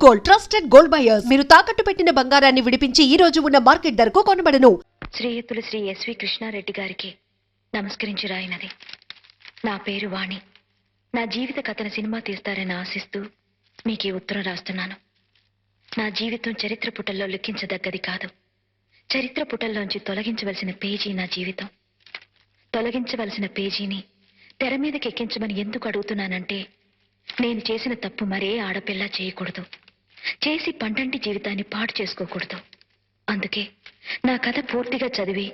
Gold, trusted gold buyers. మీరు తాకట్టు పెట్టిన బంగారాన్ని విడిపించి ఈ రోజు ఉన్న మార్కెట్ ధరకు కొనబడను. శ్రీయుతులు శ్రీ ఎస్వి కృష్ణారెడ్డి గారికి నమస్కరించి రాయినది. నా పేరు వాణి. నా జీవిత కథను సినిమా తీస్తారని ఆశిస్తూ మీకు ఈ ఉత్తరం రాస్తున్నాను. నా జీవితం చరిత్ర పుటల్లో లిఖించదగ్గది కాదు. చరిత్ర పుటల్లోంచి తొలగించవలసిన పేజీ నా జీవితం. తొలగించవలసిన పేజీని తెర మీదకి ఎక్కించమని ఎందుకు అడుగుతున్నానంటే, నేను చేసిన తప్పు మరే ఆడపిల్ల చేయకూడదు. చేసి పండంటి జీవితాన్ని పాడు చేసుకోకూడదు. అందుకే నా కథ పూర్తిగా చదివి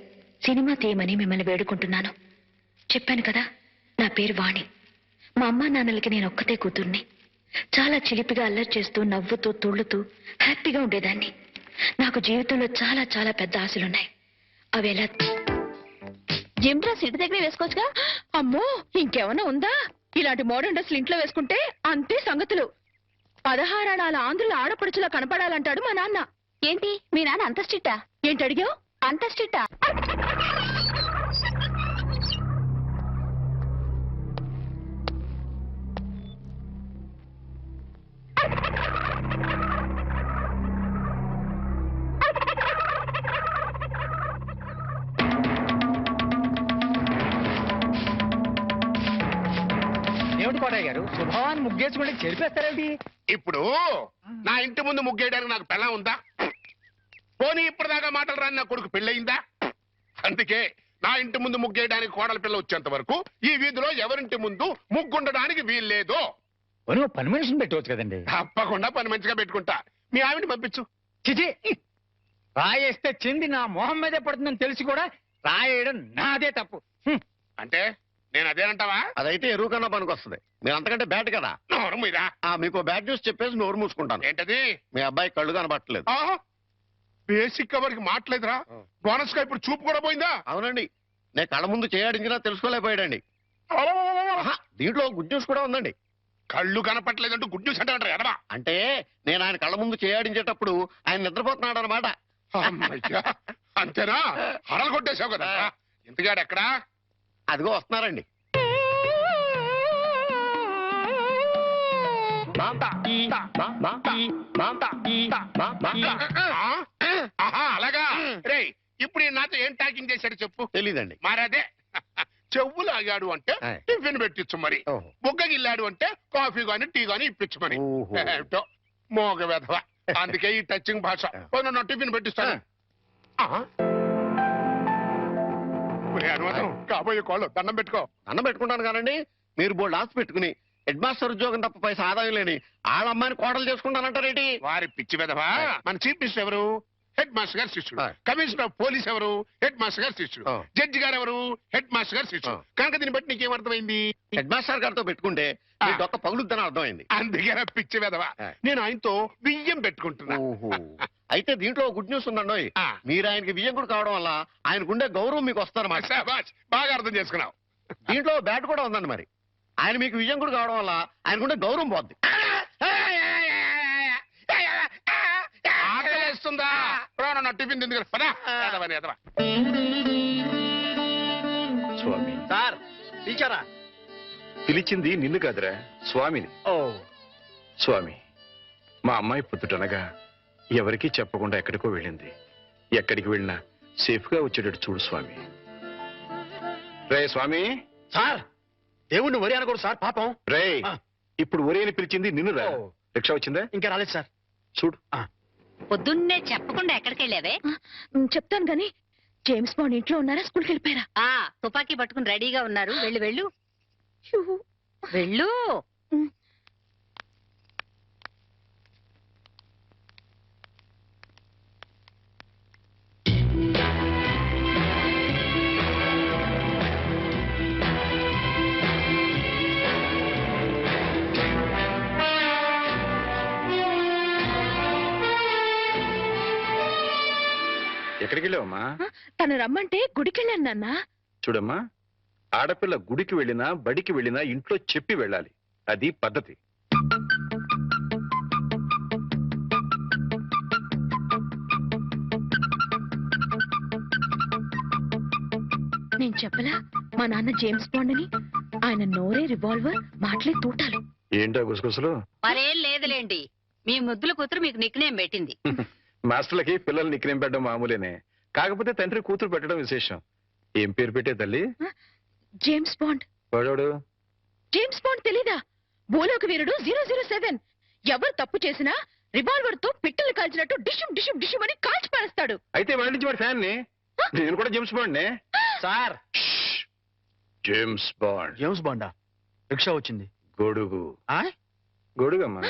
సినిమా తీయమని మిమ్మల్ని వేడుకుంటున్నాను. చెప్పాను కదా, నా పేరు వాణి. మా అమ్మా నాన్నలకి నేను ఒక్కతే కూతుర్ని. చాలా చిలిపిగా అల్లరి చేస్తూ నవ్వుతూ తుళ్ళుతూ హ్యాపీగా ఉండేదాన్ని. నాకు జీవితంలో చాలా చాలా పెద్ద ఆశలున్నాయి. అవి ఎలా? జిమ్ డ్రెస్ ఇంటి దగ్గరే వేసుకోవచ్చుగా. అమ్మో, ఇంకేమన్నా ఉందా? ఇలాంటి మోడర్న్ డ్రెస్లు ఇంట్లో వేసుకుంటే అంతే సంగతులు. 16 అణాల ఆంధ్రుల ఆడపడుచులా కనపడాలంటాడు మా నాన్న. ఏంటి మీ నాన్న అంత స్ట్రిక్టా? ఏంటి అడిగావు? అంత స్ట్రిక్టా? ఏమిటి కోటయ్య గారు, శుభవాన్ని ముగ్గేసుకుంటే చెరిపేస్తారేంటి? ఇప్పుడు నా ఇంటి ముందు ముగ్గేయడానికి నాకు పెళ్ళం ఉందా? పోనీ ఇప్పటిదాకా మాటలు రాని నా కొడుకు పెళ్ళయిందా? అందుకే నా ఇంటి ముందు ముగ్గేయడానికి కోడల పిల్ల వచ్చేంత వరకు ఈ వీధిలో ఎవరింటి ముందు ముగ్గుండడానికి వీల్లేదు. పని మనిషిని పెట్టవచ్చు కదండి. తప్పకుండా పని మంచిగా పెట్టుకుంటా. మీ ఆవిడ పంపించు. చిచి, రాయేస్తే చెంది నా మొహం మీదే పడుతుందని తెలిసి కూడా రాయేయడం నాదే తప్పు. అంటే నేను అదేనంటావా? అదైతే ఎరువు కన్నా పనికి వస్తుంది. మీరు అంతకంటే బ్యాట్ కదా. నోరు మీరా? మీకు బ్యాడ్ న్యూస్ చెప్పేసి నోరు మూసుకుంటాను. ఏంటది? మీ అబ్బాయి కళ్ళు కనబట్టలేదు. బేసిక్ కవర్కి మాట్లేదురా. బోనస్ గా ఇప్పుడు చూపు కూడా పోయిందా? అవునండి, నేను కళ్ళ ముందు చేయాడించినా తెలుసుకోలేకపోయాడండి. దీంట్లో గుడ్ న్యూస్ కూడా ఉందండి. కళ్ళు కనపట్లేదంటూ గుడ్ న్యూస్ అంటే ఎడమా? అంటే నేను ఆయన కళ్ళ ముందు చేయాడించేటప్పుడు ఆయన నిద్రపోతున్నాడు అనమాట. అంతేనా? హడలు కొట్టేశావు కదా. ఇంతగాడు ఎక్కడా? అదిగో వస్తున్నారండి. అలాగా రే, ఇప్పుడు నాతో ఏం టాకింగ్ చేశాడు చెప్పు. తెలీదండి. మరదే చెవులు ఆగాడు అంటే టిఫిన్ పెట్టించు మరి. బుగ్గగిల్లాడు అంటే కాఫీ గాని టీ గాని ఇప్పించు మరి. ఏమిటో మోగ వెధవ. అందుకే ఈ టచింగ్ భాష. నా టిఫిన్ పెట్టిస్తాను. అనుమానం కాబోయే కోళ్ళు దండం పెట్టుకో. దండం పెట్టుకుంటాను కానండి. మీరు బోల్డ్ ఆస్తి పెట్టుకుని హెడ్ మాస్టర్ ఉద్యోగం తప్ప పైసా ఆదాయం లేని ఆడమ్మాయిని కోటలు చేసుకుంటానంటారేంటి? వారి పిచ్చి వెధవా. మన చీఫ్ మినిస్టర్ ఎవరు? హెడ్ మాస్టర్ గారు శిష్యుడు. కమిషనర్ ఆఫ్ పోలీస్ ఎవరు? హెడ్ మాస్టర్ గారు శిష్యుడు. జడ్జి గారు ఎవరు? హెడ్ మాస్టర్ గారు శిష్యుడు. కనుక దీన్ని బట్టి నీకేమర్థమైంది? హెడ్ మాస్టర్ గారితో పెట్టుకుంటే మీ డొక్క పగులుద్దని అర్థమైంది. అందుకే పిచ్చి వెధవా. నేను ఆయనతో బియ్యం పెట్టుకుంటున్నా. అయితే దీంట్లో గుడ్ న్యూస్ ఉందండి. మీరు ఆయనకి వియ్యంకుడు కావడం వల్ల ఆయనకుండే గౌరవం మీకు వస్తారన్నమాట. బాగా అర్థం చేసుకున్నావు. దీంట్లో బ్యాట్ కూడా ఉందండి. మరి ఆయన మీకు వియ్యంకుడు కావడం వల్ల ఆయనకుండే గౌరవం పోద్ది. ఆకలిస్తుందా? నా టిఫిన్ తింది కదా. స్వామి సార్ టీచరా? పిలిచింది నిన్ను కాదురా, స్వామిని. ఓ స్వామి, మా అమ్మాయి పుట్టుటనగా ఎవరికీ చెప్పకుండా ఎక్కడికో వెళ్ళింది. ఎక్కడికి వెళ్ళినా సేఫ్ గా వచ్చేటట్టు చూడు స్వామి. రే స్వామి. సార్, దేవుణ్ణి వరి అనకూడదు సార్, పాపం. రే, ఇప్పుడు ఒరేని పిలిచింది నిన్ను రా. రిక్షా వచ్చిందా? ఇంకా రాలేదు సార్. చూడు. పొద్దున్నే చెప్పకుండా ఎక్కడికి వెళ్ళావే? చెప్తాను గాని, జేమ్స్ బాండ్ ఇంట్లో ఉన్నారా, స్కూల్కి వెళ్ళిపోయారా? తుపాకీ పట్టుకుని రెడీగా ఉన్నారు. వెళ్ళు వెళ్ళు వెళ్ళు. ఎక్కడికి వెళ్ళావమ్మా? తను రమ్మంటే గుడికి వెళ్ళాను నాన్న. చూడమ్మా, ఆడపిల్ల గుడికి వెళ్ళినా బడికి వెళ్ళినా ఇంట్లో చెప్పి వెళ్ళాలి. అది పద్ధతి. నేను చెప్పలా మా నాన్న జేమ్స్ బాండ్ అని? ఆయన నోరే రివాల్వర్, మాటలే తూటాలు. ఏంటో గుసగుసలు? మరేం లేదులేండి, మీ ముద్దుల కూతురు మీకు నిక్నేం పెట్టింది. మాస్టర్లకి పిల్లలు నిక్నేం పెట్టడం మామూలేనే, కాకపోతే తండ్రి కూతురు పెట్టడం విశేషం. ఏం పేరు పెట్టే తల్లి? James Bond. వాడోడు జేమ్స్ బాండ్ తెలీదా? భూలోక వీరుడు 007. ఎవరు తప్పు చేసినా రివాల్వర్ తో పిట్టలు కాల్చినట్టు డిషుమ్ డిషుమ్ డిషుమ్ అని కాల్చి పారేస్తాడు. అయితే వాడి నుంచి వాడి ఫ్యాన్ ని. నేను కూడా జేమ్స్ బాండ్ నే సార్. James Bond. జేమ్స్ బాండా? రిక్షా వచ్చింది. గొడుగు. ఆ? గొడుగమ్మా.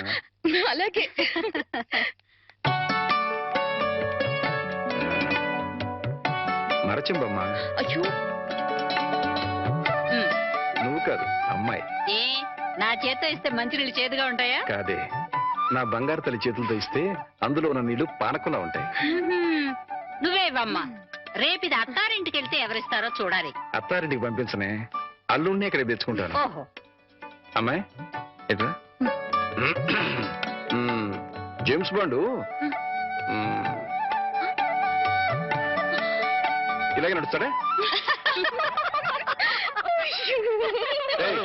అలాగే. మరచింబమ్మా. అయ్యో, నువ్వు కాదు అమ్మాయి. ఏ నా చేత్తో ఇస్తే మంచినీళ్ళు చేదుగా ఉంటాయా? కాదే, నా బంగారు తల్లి చేతులతో ఇస్తే అందులో ఉన్న నీళ్లు పానకుండా ఉంటాయి. నువ్వే ఇవ్వమ్మా. రేపు ఇది అత్తారింటికి వెళ్తే ఎవరిస్తారో చూడాలి. అత్తారింటికి పంపించనే, అల్లుడిని ఇక్కడ తెచ్చుకుంటాను. ఓహో, అమ్మాయి ఎట్లా? జేమ్స్ బాండు ఇలాగే నడుస్తాడే. ఏయ్,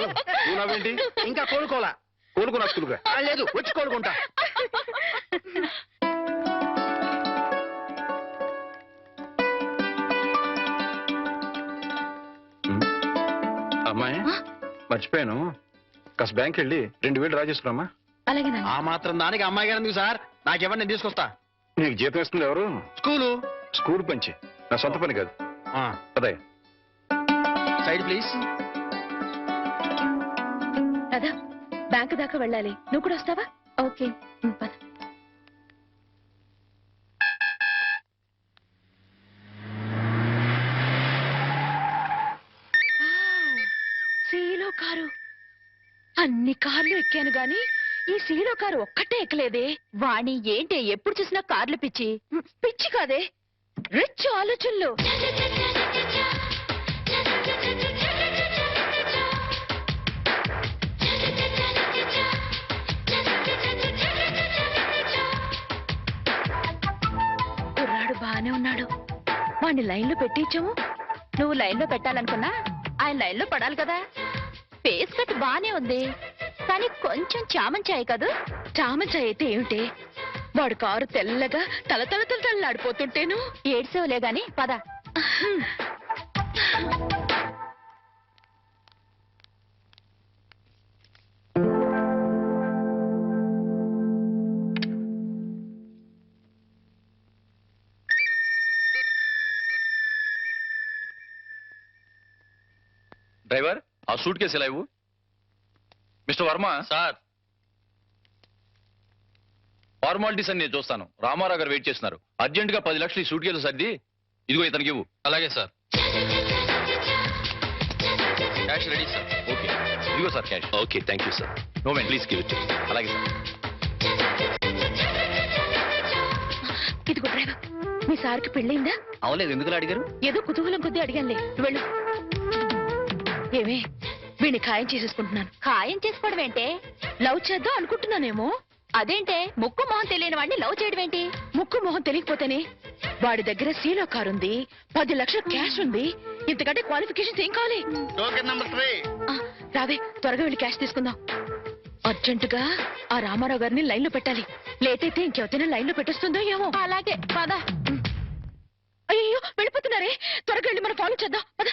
నువ్వు నవ్వేంటి? ఇంకా కోలుకోలా. కోలుకున్నా స్కూల్గా. లేదు, వచ్చి కోలుకుంటా. అమ్మాయి మర్చిపోయాను, కాస్త బ్యాంక్ వెళ్ళి 2000 డ్రా చేసుకున్నామా. అలాగే నాన్న. ఆ మాత్రం దానికి అమ్మాయి గారు ఎందుకు సార్? నాకెవరు, నేను తీసుకొస్తా. నీకు జీతం ఇస్తుంది ఎవరు? స్కూలు. స్కూల్ పంచి, నా సొంత పని కాదు. అదే సైడ్ ప్లీజ్. రాధా, బ్యాంకు దాకా వెళ్ళాలి. నువ్వు కూడా వస్తావా? ఓకే, పద. సీలో కారు. అన్ని కార్లు ఎక్కాను గాని ఈ సీలో కారు ఒక్కటే ఎక్కలేదే. వాణి ఏంటి ఎప్పుడు చూసినా కార్లు పిచ్చి? పిచ్చి కాదే, రిచ్ ఆలోచనలు. కుర్రాడు బానే ఉన్నాడు, వాణ్ణి లైన్లో పెట్టించాము. నువ్వు లైన్లో పెట్టాలనుకున్నా ఆయన లైన్లో పడాలి కదా. ఫేస్ కట్ బానే ఉంది, కానీ కొంచెం చామంచాయి కాదు. చామంచాయి అయితే ఏమిటి? వాడు కారు తెల్లగా తల తల తల తల్లాడిపోతుంటేను. ఏడ్సేవలే గాని పద. డ్రైవర్, ఆ సూట్ కేసు ఎలా ఇవ్వు. మిస్టర్ వర్మ. సార్, ఫార్మాలిటీస్ అని నేను చూస్తాను. రామారావు గారు వెయిట్ చేస్తున్నారు. అర్జెంట్ గా 10 లక్షలు ఈ సూట్ కేసు సర్ది ఇదిగో ఇతనికి ఇవ్వు. అలాగే sir. Cash ready sir. Okay, ఇదిగో sir cash. Okay, thank you sir. No man, please give it. అలాగే సార్. ఇదిగో డ్రైవర్, మీ సార్కి పెళ్ళైందా? అవలేదు, ఎందుకు అడిగారు? ఏదో కుతూహలం కొద్దీ అడిగానులే. వెళ్ళు. ఏమే, వీడిని ఖాయం చేసేసుకుంటున్నాను. ఖాయం చేసుకోవడం ఏంటే? లవ్ చేద్దాం అనుకుంటున్నానేమో. అదేంటే ముక్కు మొహం తెలియని వాడిని లవ్ చేయడం ఏంటి? ముక్కు మొహం తెలియకపోతేనే. వాడి దగ్గర సీలో కారు ఉంది, 10 లక్షలు క్యాష్ ఉంది. ఇంతకంటే క్వాలిఫికేషన్స్ ఏం కావాలి? Token number 3. రావే, త్వరగా వెళ్ళి క్యాష్ తీసుకుందాం. అర్జెంటుగా ఆ రామారావు గారిని లైన్ లో పెట్టాలి. లేట్ అయితే ఇంకెవరైనా లైన్ లో పెట్టేస్తుందో ఏమో. అలాగే పద. అయ్యో, వెళ్ళిపోతున్నారే, త్వరగా వెళ్ళి మనం ఫాలో చేద్దాం. పద.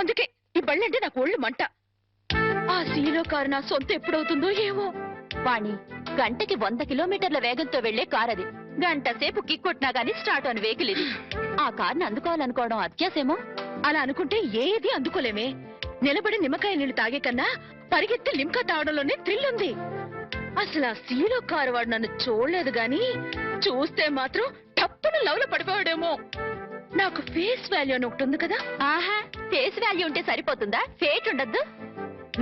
అందుకే ఈ బళ్ళంటే నాకు ఒళ్ళు మంట. ఆ సీలో కారు నా సొంత ఎప్పుడవుతుందో ఏమో. వాణి, గంటకి 100 కిలోమీటర్ల వేగంతో వెళ్లే కార్ అది. గంట సేపు కిక్కొట్టినా గానీ స్టార్ట్ అని వెహికల్ ఇది. ఆ కార్ని అందుకోవాలనుకోవడం అత్యాసేమో. అలా అనుకుంటే ఏది అందుకోలేమే. నిలబడి నిమ్మకాయ నీళ్లు తాగే కన్నా పరిగెత్తి లిమ్కా తాగడంలోనే థ్రిల్ ఉంది. అసలు ఆ సీలో కారు వాడు నన్ను చూడలేదు గాని చూస్తే మాత్రం టప్పున లవ్ లో పడిపోయాడేమో. నాకు ఫేస్ వాల్యూ అని ఒకటి ఉంది కదా. ఆహా, ఫేస్ వాల్యూ ఉంటే సరిపోతుందా? ఫేట్ ఉండద్దు.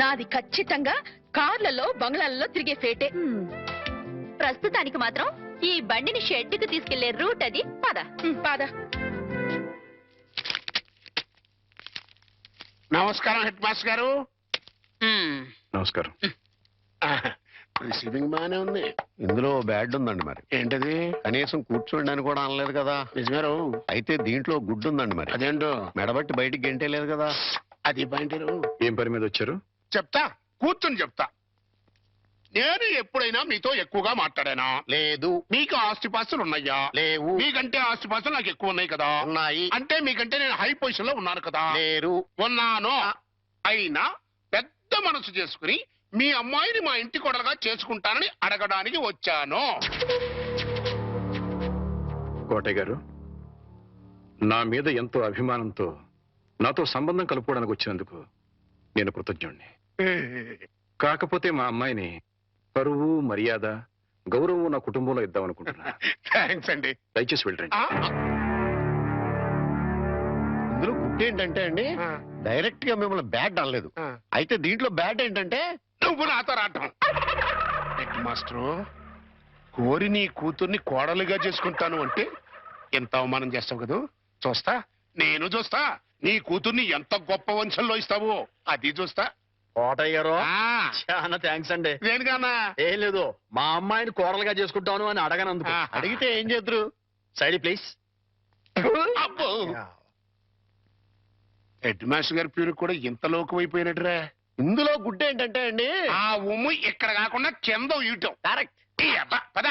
నాది ఖచ్చితంగా కార్లలో బంగ్లాలలో తిరిగే ఫేటే. ప్రస్తుతానికి మాత్రం ఈ బండిని షెడ్డుకు తీసుకెళ్లే రూట్ అది. పద పద. నమస్కారం హెడ్ మాస్టర్ గారు. నమస్కారం. రిసీవింగ్ బానే ఉంది. ఇందులో బ్యాడ్ ఉందండి. మరి ఏంటది? కనీసం కూర్చోండి అని కూడా అనలేదు కదా. నిజమేరు. అయితే దీంట్లో గుడ్డు ఉందండి. మరి అదేంటో మెడబట్టి బయటికి గెంటే లేదు కదా. అది పాయింట్. ఏం పని మీద వచ్చారు? చెప్తా, కూర్చుని చెప్తా. నేను ఎప్పుడైనా మీతో ఎక్కువగా మాట్లాడానా? లేదు. మీకు ఆస్తిపాస్తులు ఉన్నాయా? లేవు. మీకంటే ఆస్తిపాస్తులు నాకు ఎక్కువ ఉన్నాయి కదా? ఉన్నాయి. అంటే మీకంటే నేను హై పొజిషన్ లో ఉన్నాను కదా? లేరు. ఉన్నాను. అయినా పెద్ద మనసు చేసుకుని మీ అమ్మాయిని మా ఇంటి కొడలుగా చేసుకుంటానని అడగడానికి వచ్చాను. కోటయ్య గారు, నా మీద ఎంతో అభిమానంతో నాతో సంబంధం కలుపుకోవడానికి వచ్చినందుకు నేను కృతజ్ఞుణ్ణి. కాకపోతే మా అమ్మాయిని పరువు, మర్యాద, గౌరవం నా కుటుంబంలో ఇద్దామనుకుంటున్నా. థ్యాంక్స్ అండి. దయచేసి వెళ్ళండి. ఇందులో గుడ్ ఏంటంటే అండి, డైరెక్ట్ గా మిమ్మల్ని బ్యాడ్ అనలేదు. అయితే దీంట్లో బ్యాడ్ ఏంటంటే నువ్వు నాతో రావటం. హెడ్ మాస్టరు, కోరి నీ కూతుర్ని కోడలుగా చేసుకుంటాను అంటే ఎంత అవమానం చేస్తావు కదా? చూస్తా, నేను చూస్తా. నీ కూతుర్ని ఎంత గొప్ప వంశంలో ఇస్తావో అది చూస్తా. కోటయ్య గారు ఆ, చాలా థ్యాంక్స్ అండి. దేనికన్నా? ఏం లేదు, మా అమ్మాయిని కోడలుగా చేసుకుంటాను అని అడగనందుకు. ఆహా. అడిగితే ఏం చేద్దరు? Side please. అబ్బో, హెడ్ మాస్టర్ గారి పేరు కూడా ఇంత లోకమైపోయినట్టురా. ఇందులో గుడ్ ఏంటంటే అండి, ఆ ఉమ్ము ఇక్కడ కాకుండా కింద ఇయటం. కరెక్ట్. ఈ అబ్బా, పద.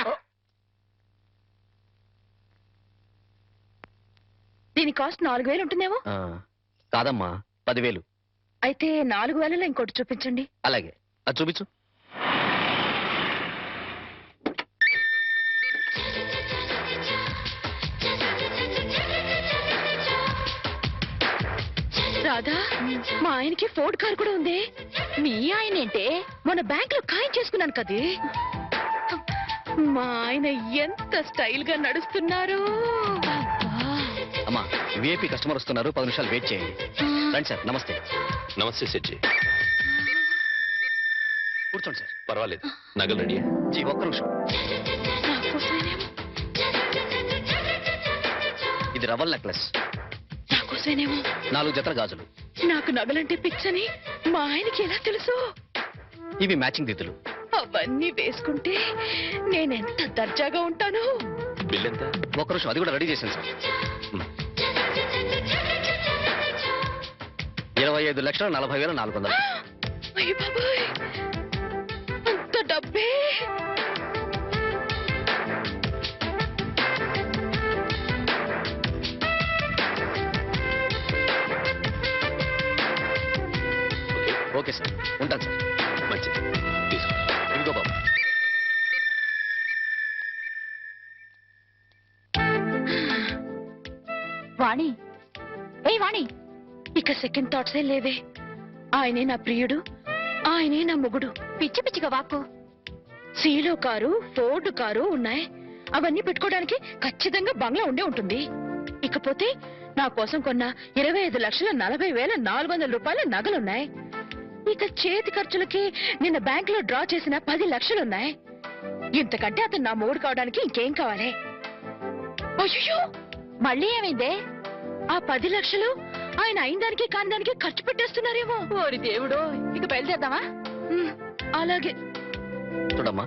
దీని కాస్ట్ 4000 ఉంటుందేమో. కాదమ్మా, 10,000. అయితే 4000లో ఇంకోటి చూపించండి. అలాగే, అది చూపించు. రాధా, మా ఆయనకి ఫోర్డ్ కార్ కూడా ఉంది. మీ ఆయన ఏంటే? మన బ్యాంక్ లో ఖాయం చేసుకున్నాను కదే. మా ఆయన ఎంత స్టైల్ గా నడుస్తున్నారు. అమ్మా, విఐపి కస్టమర్ వస్తున్నారు, 10 నిమిషాలు వెయిట్ చేయండి. రండి సార్. నమస్తే. నమస్తే సెట్జీ. కూర్చోండి సార్. పర్వాలేదు, నగలు రెడీ. జీ, ఒక్క నిమిషం. నాకోసమేనేమో, ఇది రవల్ నెక్లెస్, నాకోసమేనేమో. 4 జతల గాజులు. నాకు నగలంటే పిచ్చని మా ఆయనకి ఎలా తెలుసు? ఇవి మ్యాచింగ్ దిద్దులు. అవన్నీ వేసుకుంటే నేనెంత దర్జాగా ఉంటాను. బిల్ ఎంత? ఒక్క నిమిషం, అది కూడా రెడీ చేశాను సార్. 25,40,400. అయ్య బాబాయ్, అంత డబ్బే! ఓకే సార్, ఉంటాను సార్. మంచిది, తీసుకో. ఇదిగో బాబు. వాణి, ఏయ్ వాణి, ఇక సెకండ్ థాట్సే లేవే. ఆయనే నా ప్రియుడు, ఆయనే నా మొగుడు. పిచ్చి పిచ్చిగా వాక్కు. సీలో కారు, ఫోర్డ్ కారు ఉన్నాయి. అవన్నీ పెట్టుకోవడానికి ఖచ్చితంగా బంగ్లా ఉండే ఉంటుంది. ఇకపోతే నా కోసం కొన్న 25,40,400 రూపాయల నగలున్నాయి. ఇక చేతి ఖర్చులకి నిన్న బ్యాంక్ లో డ్రా చేసిన 10 లక్షలున్నాయి. ఇంతకంటే అతను నా మొగుడు కావడానికి ఇంకేం కావాలి? అయ్యో, మళ్ళీ ఏమైందే? ఆ 10 లక్షలు ఆయన అయిన దానికి కాని దానికి ఖర్చు పెట్టేస్తున్నారేమో. ఓరి దేవుడు, ఇక బయలుదేరదామా? అలాగే. చూడమ్మా,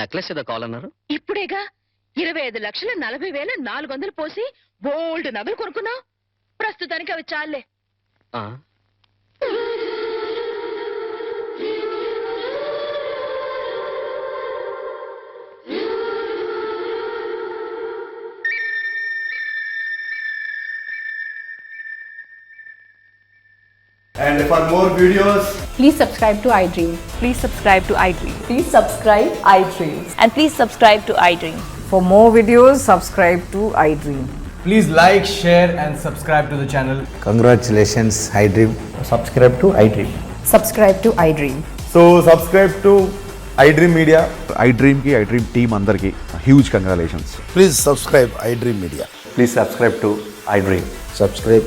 నెక్లెస్ ఏదో కావాలన్నారు. ఇప్పుడేగా 25,40,400 పోసి బోల్డ్ నగలు కొనుక్కున్నావు. ప్రస్తుతానికి అవి చాలే. ఆ, And for more videos, please subscribe to iDream. Please subscribe to iDream. Please subscribe iDream. And please subscribe to iDream. For more videos, subscribe to iDream. please like, share and subscribe to the channel. Congratulations, iDream. Subscribe to iDream. Subscribe to iDream. So subscribe to iDream Media. iDream ki iDream team andarki huge congratulations. Please subscribe iDream Media. Please subscribe to iDream. Subscribe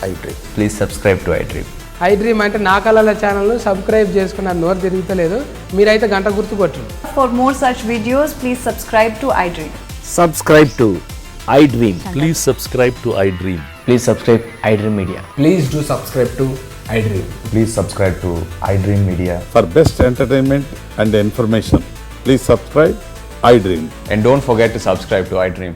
iDream. Please subscribe to iDream. iDream అంటే నా కళల ఛానల్ను subscribe చేసుకున్న నోరు తిరుగుతలేదు. మీరైతే గంట గుర్తు కొట్టండి. For more such videos, please subscribe to iDream. Subscribe to iDream. Please subscribe to iDream. Please subscribe iDream Media. Please do subscribe to iDream. Please subscribe to iDream Media. For best entertainment and information, please subscribe iDream. And don't forget to subscribe to iDream.